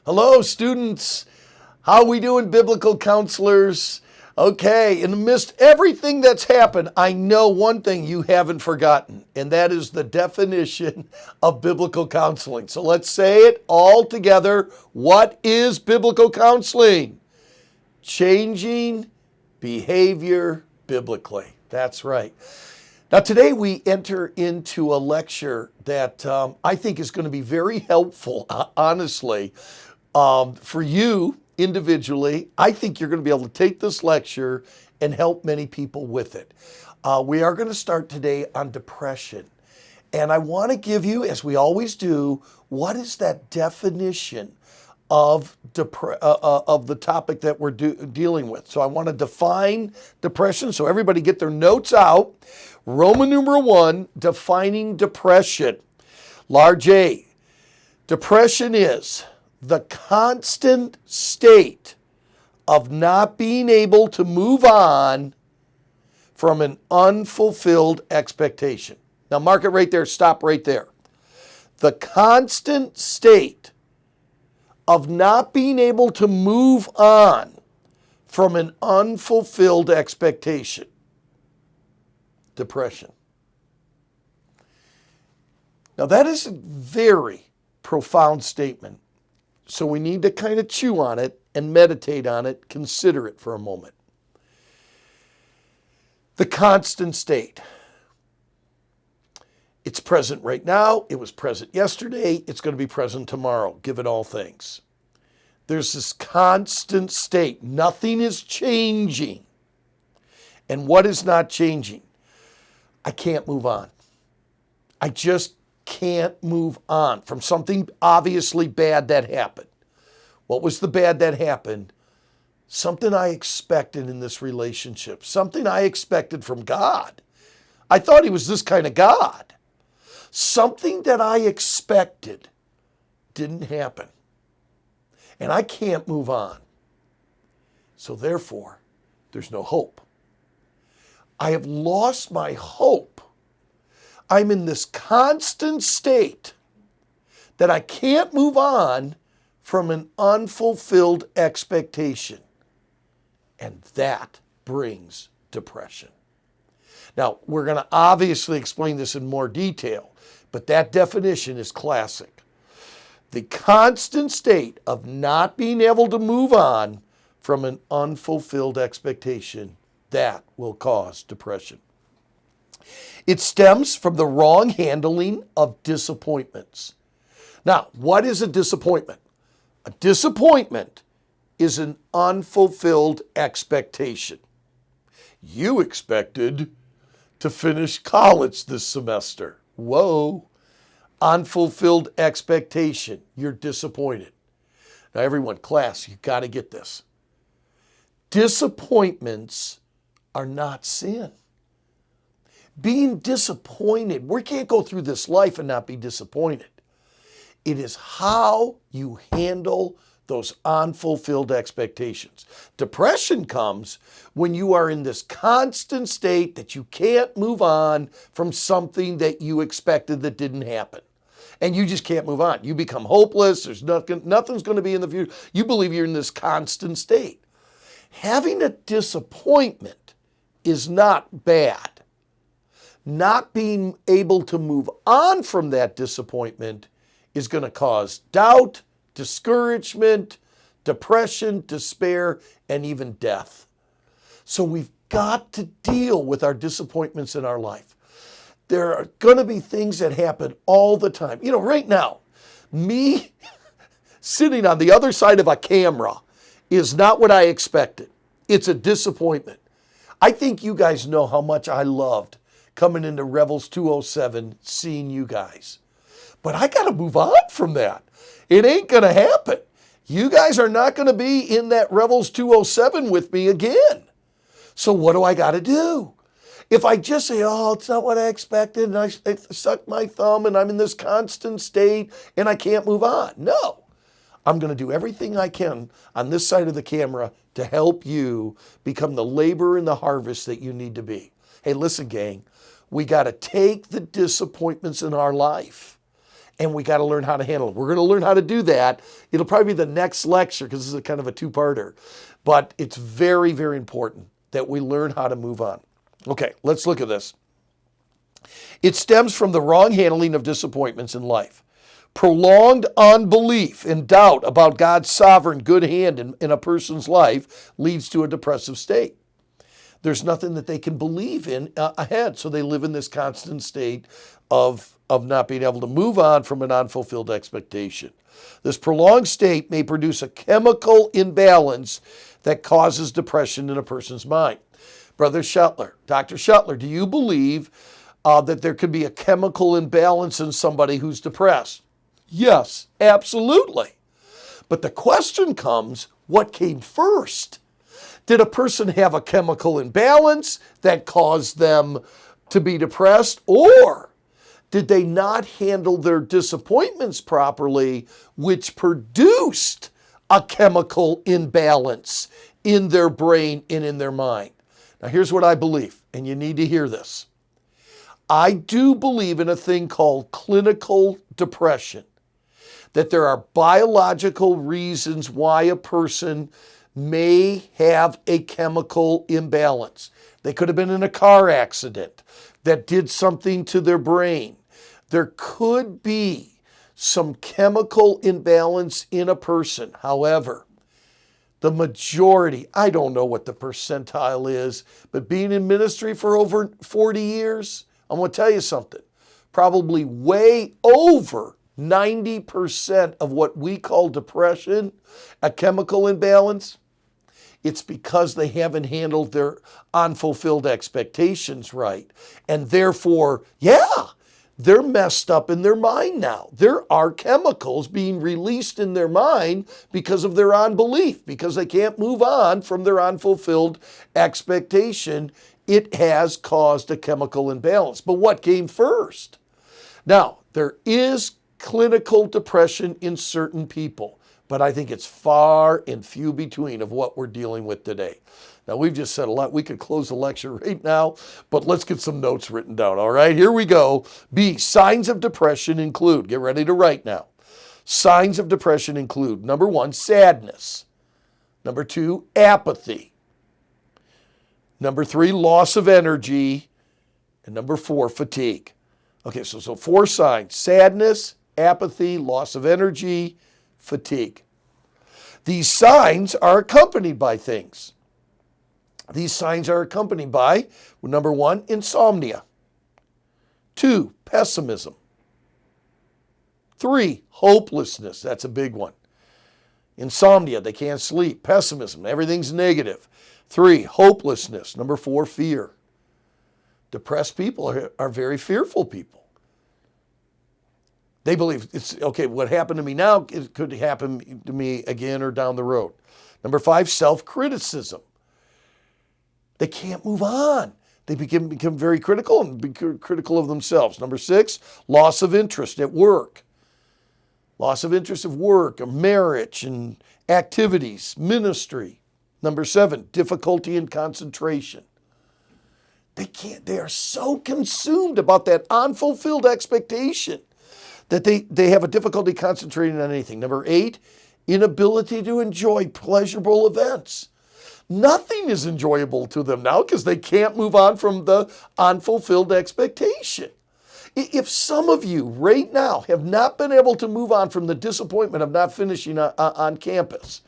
Hello, students. How we doing, biblical counselors? Okay, in the midst of everything that's happened, I know one thing you haven't forgotten, and that is the definition of biblical counseling. So let's say it all together. What is biblical counseling? Changing behavior biblically. That's right. Now, today we enter into a lecture that I think is going to be very helpful, honestly, for you individually. I think you're going to be able to take this lecture and help many people with it. We are going to start today on depression. And I want to give you, as we always do, what is that definition of the topic that we're dealing with. So I want to define depression. So everybody get their notes out. Roman numeral 1, defining depression. Large A. Depression is the constant state of not being able to move on from an unfulfilled expectation. Now mark it right there. Stop right there. The constant state of not being able to move on from an unfulfilled expectation. Depression. Now that is a very profound statement. So we need to kind of chew on it and meditate on it, consider it for a moment. The constant state. It's present right now. It was present yesterday. It's going to be present tomorrow, given all things. There's this constant state. Nothing is changing. And what is not changing? I can't move on. I just can't move on from something obviously bad that happened. What was the bad that happened? Something I expected in this relationship. Something I expected from God. I thought he was this kind of God. Something that I expected didn't happen. And I can't move on. So therefore, there's no hope. I have lost my hope. I'm in this constant state that I can't move on from an unfulfilled expectation. And that brings depression. Now, we're going to obviously explain this in more detail. But that definition is classic. The constant state of not being able to move on from an unfulfilled expectation, that will cause depression. It stems from the wrong handling of disappointments. Now, what is a disappointment? A disappointment is an unfulfilled expectation. You expected to finish college this semester. Whoa, unfulfilled expectation. You're disappointed. Now everyone, class, you got to get this. Disappointments are not sin. Being disappointed, we can't go through this life and not be disappointed. It is how you handle those unfulfilled expectations. Depression comes when you are in this constant state that you can't move on from something that you expected that didn't happen. And you just can't move on. You become hopeless. There's nothing's going to be in the future. You believe you're in this constant state. Having a disappointment is not bad. Not being able to move on from that disappointment is going to cause doubt, discouragement, depression, despair, and even death. So we've got to deal with our disappointments in our life. There are going to be things that happen all the time. You know, right now, me sitting on the other side of a camera is not what I expected. It's a disappointment. I think you guys know how much I loved coming into Revels 207, seeing you guys. But I got to move on from that. It ain't going to happen. You guys are not going to be in that Revels 207 with me again. So what do I got to do? If I just say, oh, it's not what I expected, and I suck my thumb, and I'm in this constant state, and I can't move on. No. I'm going to do everything I can on this side of the camera to help you become the laborer in the harvest that you need to be. Hey, listen, gang, we got to take the disappointments in our life and we got to learn how to handle it. We're going to learn how to do that. It'll probably be the next lecture because this is a kind of a two-parter. But it's very, very important that we learn how to move on. Okay, let's look at this. It stems from the wrong handling of disappointments in life. Prolonged unbelief and doubt about God's sovereign good hand in a person's life leads to a depressive state. There's nothing that they can believe in ahead, so they live in this constant state of not being able to move on from an unfulfilled expectation. This prolonged state may produce a chemical imbalance that causes depression in a person's mind. Brother Schuttler, Dr. Schuttler, do you believe that there could be a chemical imbalance in somebody who's depressed? Yes, absolutely. But the question comes, what came first? Did a person have a chemical imbalance that caused them to be depressed, or did they not handle their disappointments properly, which produced a chemical imbalance in their brain and in their mind? Now, here's what I believe, and you need to hear this. I do believe in a thing called clinical depression, that there are biological reasons why a person may have a chemical imbalance. They could have been in a car accident that did something to their brain. There could be some chemical imbalance in a person. However, the majority, I don't know what the percentile is, but being in ministry for over 40 years, I'm going to tell you something. Probably way over 90% of what we call depression, a chemical imbalance, it's because they haven't handled their unfulfilled expectations right. And therefore, they're messed up in their mind now. There are chemicals being released in their mind because of their unbelief, because they can't move on from their unfulfilled expectation. It has caused a chemical imbalance. But what came first? Now, there is clinical depression in certain people, but I think it's far and few between of what we're dealing with today. Now, we've just said a lot. We could close the lecture right now, but let's get some notes written down. All right, here we go. B, signs of depression include, get ready to write now. Signs of depression include, number 1, sadness. Number 2, apathy. Number 3, loss of energy. And number 4, fatigue. Okay, so 4 signs: sadness, apathy, loss of energy, fatigue. These signs are accompanied by things. These signs are accompanied by, number 1, insomnia. 2, pessimism. 3, hopelessness. That's a big one. Insomnia, they can't sleep. Pessimism, everything's negative. 3, hopelessness. Number 4, fear. Depressed people are very fearful people. They believe it's okay, what happened to me now, it could happen to me again or down the road. Number 5, self-criticism. They can't move on. They become very critical and become critical of themselves. Number 6, loss of interest at work. Loss of interest of work, or marriage and activities, ministry. Number 7, difficulty in concentration. They are so consumed about that unfulfilled expectation that they have a difficulty concentrating on anything. Number 8, inability to enjoy pleasurable events. Nothing is enjoyable to them now because they can't move on from the unfulfilled expectation. If some of you right now have not been able to move on from the disappointment of not finishing on campus,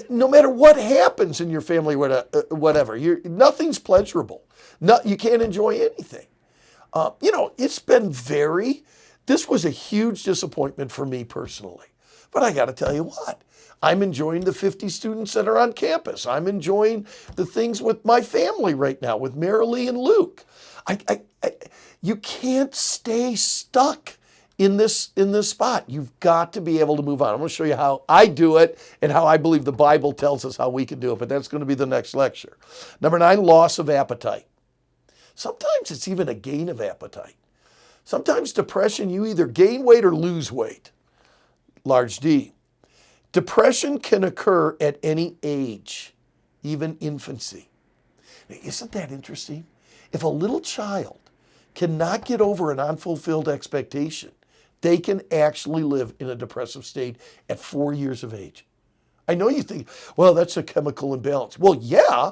no matter what happens in your family, whatever, nothing's pleasurable. You can't enjoy anything. It's been this was a huge disappointment for me personally. But I got to tell you what, I'm enjoying the 50 students that are on campus. I'm enjoying the things with my family right now, with Marilee and Luke. You can't stay stuck in this spot. You've got to be able to move on. I'm going to show you how I do it and how I believe the Bible tells us how we can do it, but that's going to be the next lecture. Number 9, loss of appetite. Sometimes it's even a gain of appetite. Sometimes depression, you either gain weight or lose weight. Large D. Depression can occur at any age, even infancy. Isn't that interesting? If a little child cannot get over an unfulfilled expectation, They can actually live in a depressive state at 4 years of age. I know you think, well, that's a chemical imbalance. Well, yeah,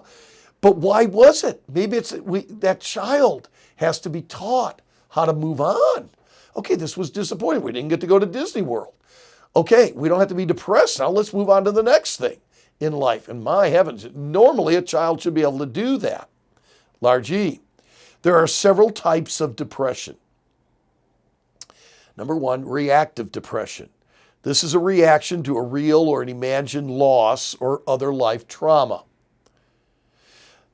but why was it? Maybe that child has to be taught how to move on. Okay, this was disappointing. We didn't get to go to Disney World. Okay, we don't have to be depressed now. Let's move on to the next thing in life. And my heavens, normally a child should be able to do that. Large E. There are several types of depression. Number one, reactive depression. This is a reaction to a real or an imagined loss or other life trauma.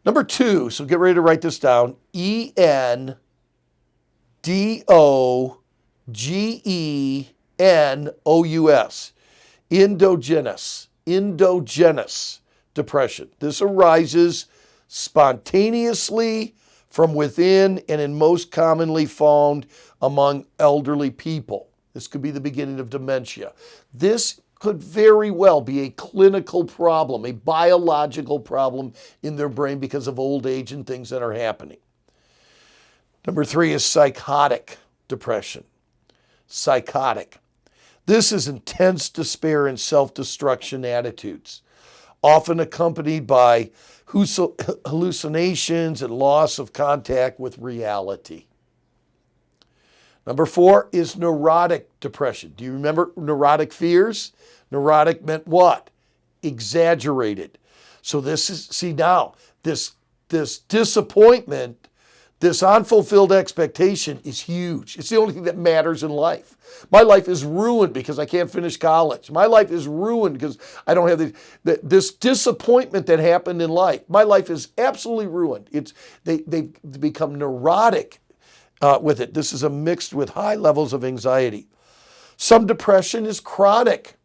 Number two, so get ready to write this down, ENDOGENOUS. Endogenous depression. This arises spontaneously from within and is most commonly found among elderly people. This could be the beginning of dementia. This could very well be a clinical problem, a biological problem in their brain because of old age and things that are happening. Number three is psychotic depression. Psychotic. This is intense despair and self-destruction attitudes, often accompanied by hallucinations and loss of contact with reality. Number four is neurotic depression. Do you remember neurotic fears? Neurotic meant what? Exaggerated. So this is, see now, this disappointment, this unfulfilled expectation is huge. It's the only thing that matters in life. My life is ruined because I can't finish college. My life is ruined because I don't have this disappointment that happened in life. My life is absolutely ruined. They've become neurotic with it. This is a mixed with high levels of anxiety. Some depression is chronic.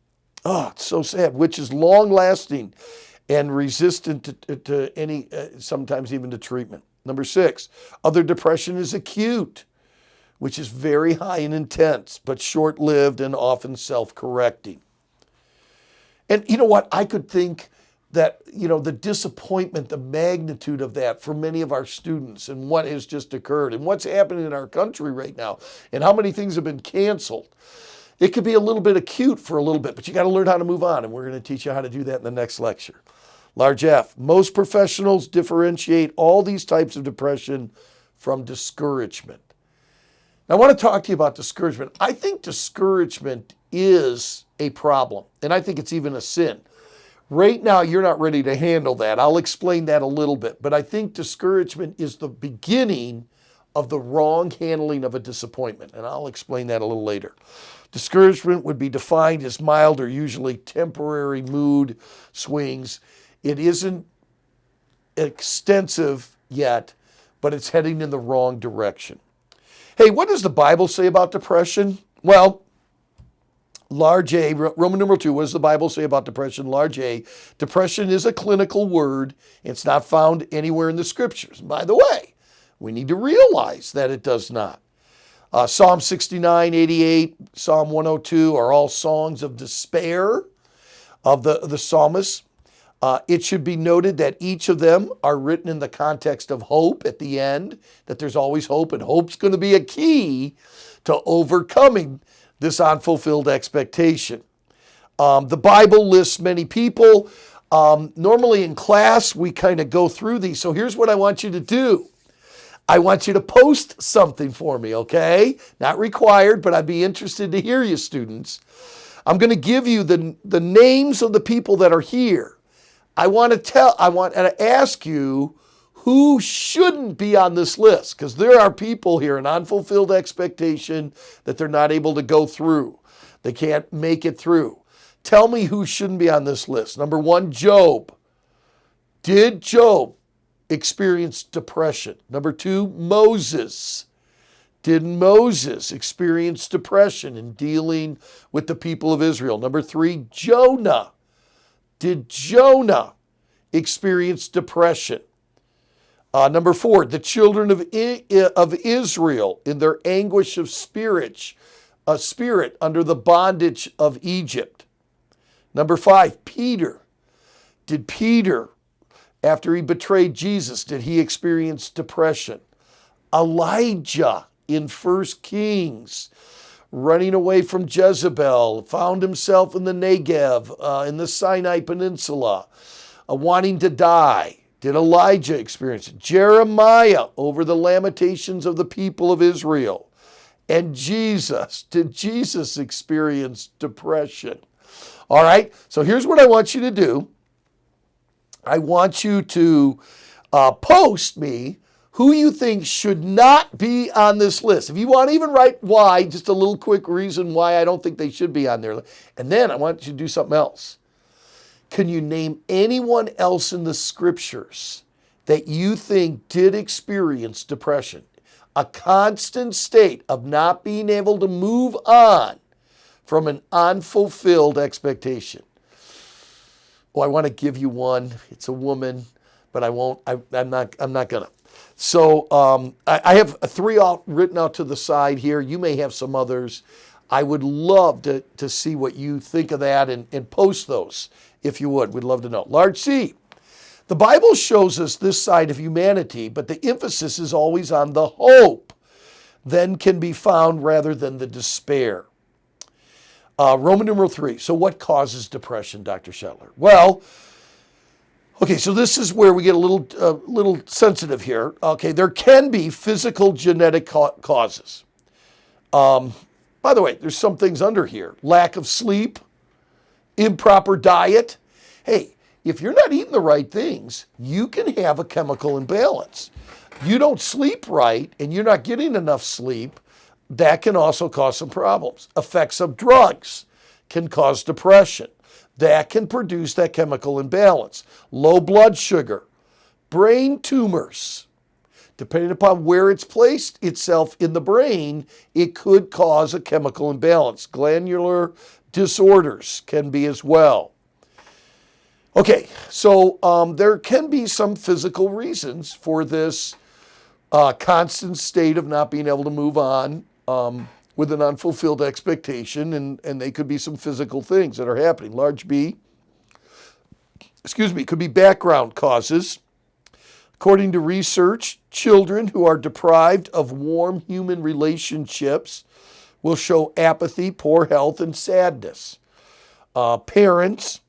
Oh, it's so sad, which is long-lasting and resistant to any, sometimes even to treatment. Number six, other depression is acute, which is very high and intense, but short-lived and often self-correcting. And you know what? I could think that, the disappointment, the magnitude of that for many of our students and what has just occurred and what's happening in our country right now and how many things have been canceled. It could be a little bit acute for a little bit, but you got to learn how to move on, and we're going to teach you how to do that in the next lecture. Large F. Most professionals differentiate all these types of depression from discouragement. Now, I want to talk to you about discouragement. I think discouragement is a problem, and I think it's even a sin. Right now, you're not ready to handle that. I'll explain that a little bit, but I think discouragement is the beginning of the wrong handling of a disappointment, and I'll explain that a little later. Discouragement would be defined as mild or usually temporary mood swings. It isn't extensive yet, but it's heading in the wrong direction. Hey, what does the Bible say about depression? Well, large A, Roman numeral 2, what does the Bible say about depression? Large A, depression is a clinical word. It's not found anywhere in the scriptures. And by the way, we need to realize that it does not. Psalm 69, 88, Psalm 102 are all songs of despair of the psalmist. It should be noted that each of them are written in the context of hope at the end, that there's always hope, and hope's going to be a key to overcoming this unfulfilled expectation. The Bible lists many people. Normally in class, we kind of go through these. So here's what I want you to do. I want you to post something for me, okay? Not required, but I'd be interested to hear you, students. I'm going to give you the names of the people that are here. I want to ask you who shouldn't be on this list, because there are people here, an unfulfilled expectation that they're not able to go through. They can't make it through. Tell me who shouldn't be on this list. Number one, Job. Did Job experience depression? Number two, Moses. Did Moses experience depression in dealing with the people of Israel? Number three, Jonah. Did Jonah experience depression? Number four, the children of Israel in their anguish of spirit under the bondage of Egypt. Number five, Peter. Did Peter, after he betrayed Jesus, did he experience depression? Elijah in 1 Kings running away from Jezebel, found himself in the Negev, in the Sinai Peninsula, wanting to die. Did Elijah experience it? Jeremiah over the lamentations of the people of Israel. And Jesus, did Jesus experience depression? All right, so here's what I want you to do. I want you to post me who you think should not be on this list. If you want to even write why, just a little quick reason why I don't think they should be on there. And then I want you to do something else. Can you name anyone else in the scriptures that you think did experience depression? A constant state of not being able to move on from an unfulfilled expectation. Oh, I want to give you one. It's a woman, but I won't. I'm not gonna. So I have 3 written out to the side here. You may have some others. I would love to see what you think of that and post those if you would. We'd love to know. Large C. The Bible shows us this side of humanity, but the emphasis is always on the hope then can be found rather than the despair. Roman numeral 3. So what causes depression, Dr. Shetler? Well, okay, so this is where we get a little sensitive here. Okay, there can be physical genetic causes. By the way, there's some things under here. Lack of sleep, improper diet. Hey, if you're not eating the right things, you can have a chemical imbalance. You don't sleep right and you're not getting enough sleep, that can also cause some problems. Effects of drugs can cause depression. That can produce that chemical imbalance. Low blood sugar, brain tumors. Depending upon where it's placed itself in the brain, it could cause a chemical imbalance. Glandular disorders can be as well. Okay, so there can be some physical reasons for this constant state of not being able to move on with an unfulfilled expectation, and they could be some physical things that are happening. Large B, could be background causes. According to research, children who are deprived of warm human relationships will show apathy, poor health, and sadness. Parents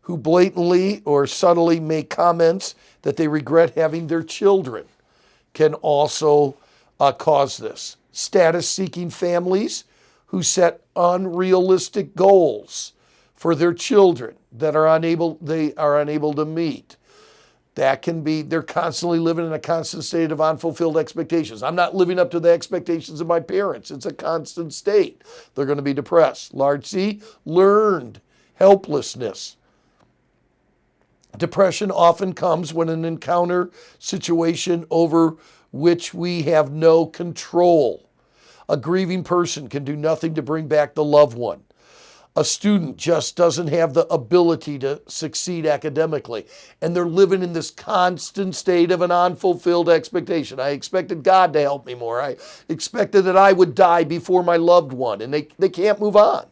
who blatantly or subtly make comments that they regret having their children can also cause this. Status-seeking families who set unrealistic goals for their children that they are unable to meet. That can be, they're constantly living in a constant state of unfulfilled expectations. I'm not living up to the expectations of my parents. It's a constant state. They're going to be depressed. Large C, learned helplessness. Depression often comes when an encounter situation over which we have no control. A grieving person can do nothing to bring back the loved one. A student just doesn't have the ability to succeed academically, and they're living in this constant state of an unfulfilled expectation. I expected God to help me more. I expected that I would die before my loved one, and they can't move on.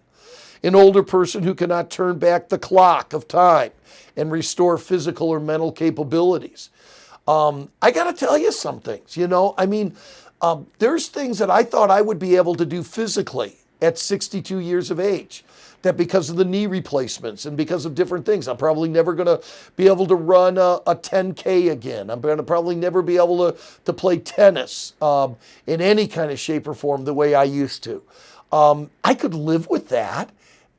An older person who cannot turn back the clock of time and restore physical or mental capabilities. I got to tell you some things, there's things that I thought I would be able to do physically at 62 years of age, that because of the knee replacements and because of different things, I'm probably never going to be able to run a 10K again. I'm going to probably never be able to play tennis in any kind of shape or form the way I used to. I could live with that.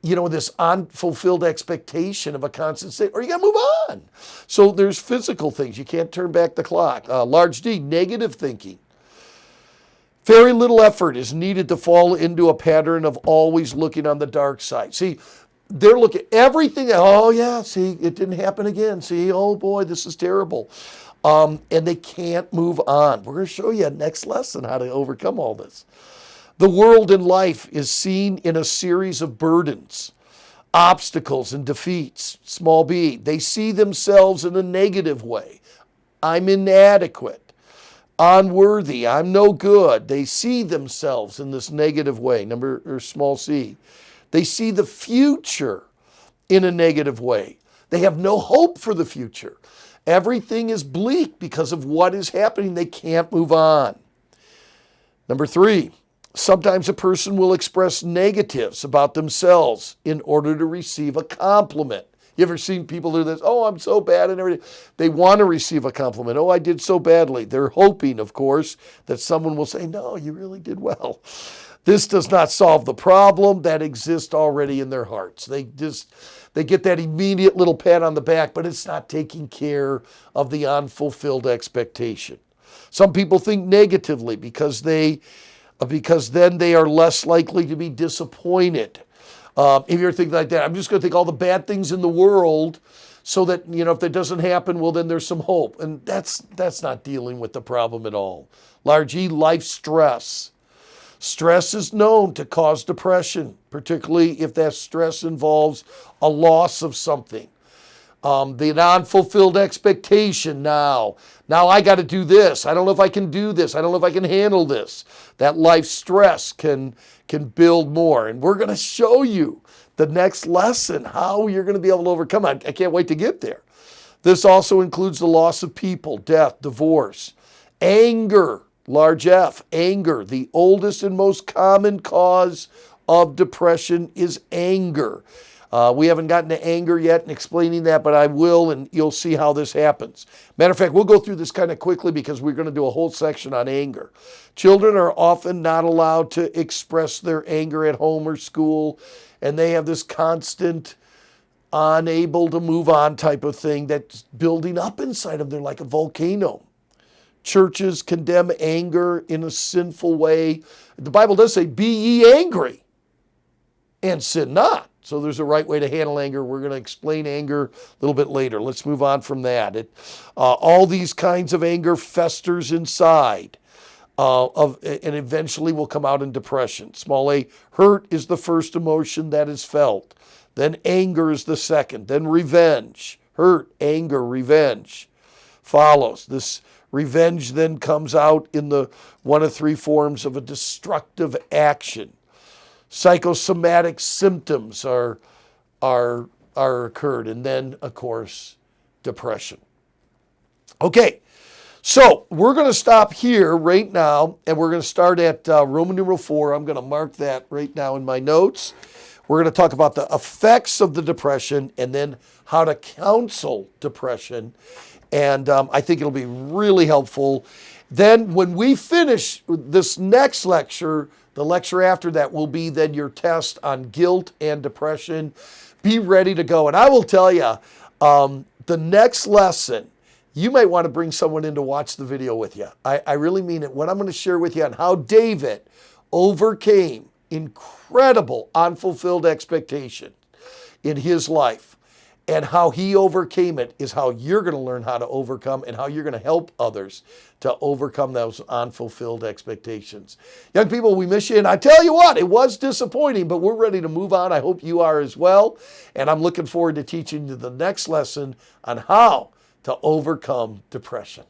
This unfulfilled expectation of a constant state, or you got to move on. So there's physical things. You can't turn back the clock. Large D, negative thinking. Very little effort is needed to fall into a pattern of always looking on the dark side. See, they're looking at everything. Oh, yeah, see, it didn't happen again. See, oh, boy, this is terrible. And they can't move on. We're going to show you next lesson how to overcome all this. The world in life is seen in a series of burdens, obstacles, and defeats. Small b, they see themselves in a negative way. I'm inadequate, unworthy, I'm no good. They see themselves in this negative way. Small c, they see the future in a negative way. They have no hope for the future. Everything is bleak because of what is happening. They can't move on. 3, Sometimes a person will express negatives about themselves in order to receive a compliment. You ever seen people do this? Oh, I'm so bad and everything. They want to receive a compliment. Oh, I did so badly. They're hoping, of course, that someone will say, no, you really did well. This does not solve the problem that exists already in their hearts. They get that immediate little pat on the back, but it's not taking care of the unfulfilled expectation. Some people think negatively because then they are less likely to be disappointed. If you're thinking like that, I'm just going to think all the bad things in the world so that, if that doesn't happen, well, then there's some hope. And that's not dealing with the problem at all. Large E, life stress. Stress is known to cause depression, particularly if that stress involves a loss of something. The non-fulfilled expectation now. Now I got to do this. I don't know if I can do this. I don't know if I can handle this. That life stress can build more. And we're going to show you the next lesson, how you're going to be able to overcome it. I can't wait to get there. This also includes the loss of people, death, divorce, anger, large F, anger. The oldest and most common cause of depression is anger. We haven't gotten to anger yet and explaining that, but I will, and you'll see how this happens. Matter of fact, we'll go through this kind of quickly because we're going to do a whole section on anger. Children are often not allowed to express their anger at home or school, and they have this constant unable to move on type of thing that's building up inside them. They're like a volcano. Churches condemn anger in a sinful way. The Bible does say, be ye angry and sin not. So there's a right way to handle anger. We're going to explain anger a little bit later. Let's move on from that. All these kinds of anger festers inside and eventually will come out in depression. Small a, hurt is the first emotion that is felt. Then anger is the second. Then revenge. Hurt, anger, revenge follows. This revenge then comes out in the one of three forms of a destructive action. Psychosomatic symptoms are occurred, and then, of course, depression. Okay, so we're going to stop here right now, and we're going to start at Roman numeral 4. I'm going to mark that right now in my notes. We're going to talk about the effects of the depression and then how to counsel depression, and I think it'll be really helpful. Then when we finish this next lecture, the lecture after that will be then your test on guilt and depression. Be ready to go. And I will tell you, the next lesson, you might want to bring someone in to watch the video with you. I really mean it. What I'm going to share with you on how David overcame incredible unfulfilled expectation in his life and how he overcame it is how you're going to learn how to overcome and how you're going to help others to overcome those unfulfilled expectations. Young people, we miss you. And I tell you what, it was disappointing, but we're ready to move on. I hope you are as well. And I'm looking forward to teaching you the next lesson on how to overcome depression.